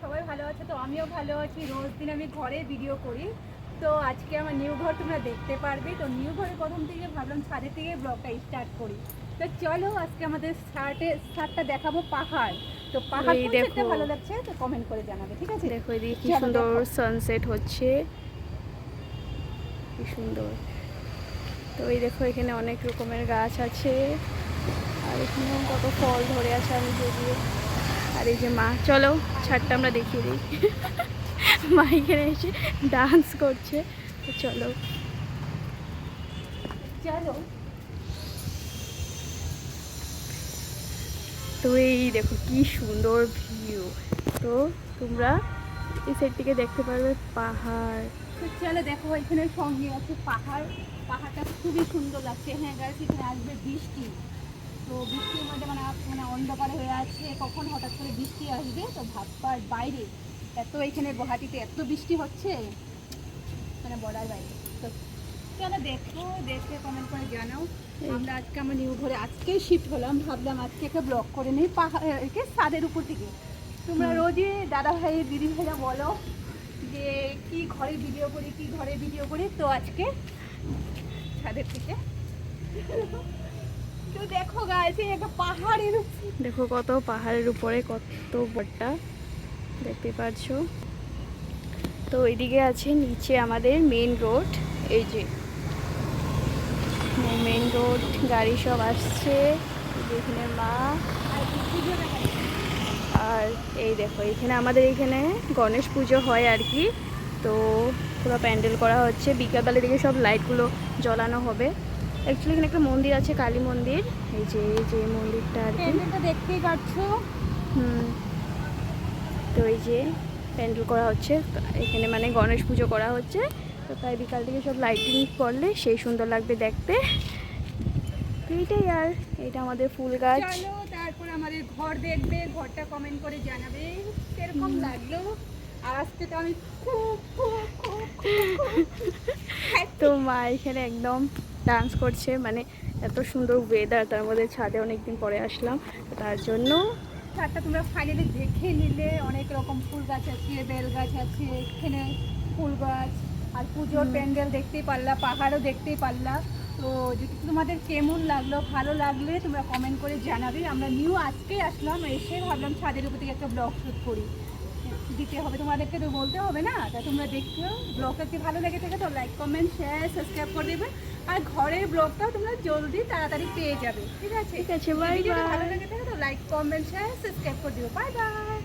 সবাই ভালো আছে। তো আমিও ভালো আছি। রোজ দিন আমি ঘরে ভিডিও করি। তো আজকে আমার নিউ ঘর তোমরা দেখতে পারবে। তো নিউ ঘরে প্রথম থেকে ভাবলাম ছাদের থেকে ব্লগটা স্টার্ট করি। তো চলো আজকে আমাদের ছাদটা দেখাবো পাহাড়। তো পাহাড় এই কোন দেখো, সাইডটা ভালো লাগছে তো কমেন্ট করে জানাবে, ঠিক আছে? দেখো এদিকে কি চলো সুন্দর দেখো। সানসেট হচ্ছে, কি সুন্দর। তো এই দেখো এখানে অনেক রকমের গাছ আছে, আর এখানেও কত ফল ধরে আছে আমি দিয়ে। আর এই যে মা, চলো ছাদটা আমরা দেখিয়ে দিই। মা এখানে এসে ডান্স করছে, তো চলো। চলো তো এই দেখো কি সুন্দর ভিউ। তো তোমরা এই সাইড থেকে দেখতে পারবে পাহাড়। তো চলো দেখো এখানে সঙ্গে আছে পাহাড়। পাহাড়টা খুবই সুন্দর লাগছে। হ্যাঁ গাইস, এখানে আসবে বৃষ্টি। তো বৃষ্টির মধ্যে মানে অন্ধকার হয়ে আছে, কখন হঠাৎ করে বৃষ্টি আসবে। তো ভাববার বাইরে এত এখানে গুয়াহাটিতে এত বৃষ্টি হচ্ছে, মানে বলার বাইরে। তো চলো দেখো, দেখে কমেন্ট করে জানাও। আমরা আজকে আমার নিউ ঘরে আজকেই শিফট হলাম, ভাবলাম আজকে একটা ব্লগ করে নিই পাহাড়কে ছাদের উপর থেকে। তোমরা রোজই দাদা ভাই দিদি ভাইরা বলো যে কি ঘরে ভিডিও করি, কি ঘরে ভিডিও করি। তো আজকে ছাদের থেকে। তো দেখো গাইস, এই একটা পাহাড়ের দেখো কত পাহাড়ের উপরে কত বড়টা দেখতে পাচ্ছো। তো ওইদিকে আছে নিচে আমাদের মেন রোড। এই যে মেন রোড, গাড়ি সব আসছে। এখানে মা, আর এই দেখো এখানে আমাদের এখানে গণেশ পুজো হয় আর কি। তো পুরো প্যান্ডেল করা হচ্ছে, বিকালবেলা দিকে সব লাইটগুলো জ্বালানো হবে। অ্যাকচুয়ালি এখানে একটা মন্দির আছে, কালী মন্দির। এই যে যে মন্দিরটা আর কি, প্যান্ডেলটা দেখতেই পাচ্ছ। তো এই যে প্যান্ডেল করা হচ্ছে এখানে, মানে গণেশ পুজো করা হচ্ছে। তো তাই বিকাল থেকে সব লাইটিং করলে সেই সুন্দর লাগবে দেখতে। তো এইটাই, আর এটা আমাদের ফুল গাছ। চলো তারপর আমাদের ঘর দেখবে, ঘরটা কমেন্ট করে জানাবে কিরকম লাগলো। আর আজকে তো আমি খুব খুব খুব খুব তো মা এখানে একদম ডান্স করছে, মানে এত সুন্দর ওয়েদার, তার মধ্যে ছাদে অনেকদিন পরে আসলাম, তো তার জন্য। ছাদটা তোমরা ফাইনালি দেখে নিলে। অনেক রকম ফুল গাছ আছে, বেল গাছ আছে, এখানে ফুল গাছ, আর পুজোর প্যান্ডেল দেখতেই পারলা, পাহাড়ও দেখতেই পারলা। তো যদি তোমাদের কেমন লাগলো, ভালো লাগলে তোমরা কমেন্ট করে জানাবে। আমরা নিউ আজকেই আসলাম, এসে ভাবলাম ছাদের উপর থেকে একটা ব্লগ শ্যুট করি। দিতে হবে তোমাদেরকে, তো বলতে হবে না। তা তোমরা দেখো, ব্লগটা যদি ভালো লেগে থাকে তো লাইক কমেন্ট শেয়ার সাবস্ক্রাইব করে দেবে। আর ঘরের ব্লগটাও তোমরা জলদি তাড়াতাড়ি পেয়ে যাবে, ঠিক আছে? ঠিক আছে, বাই ভিডিওটা ভালো বাই। লেগে থাকে তো লাইক কমেন্ট শেয়ার সাবস্ক্রাইব করে দিও। Bye bye.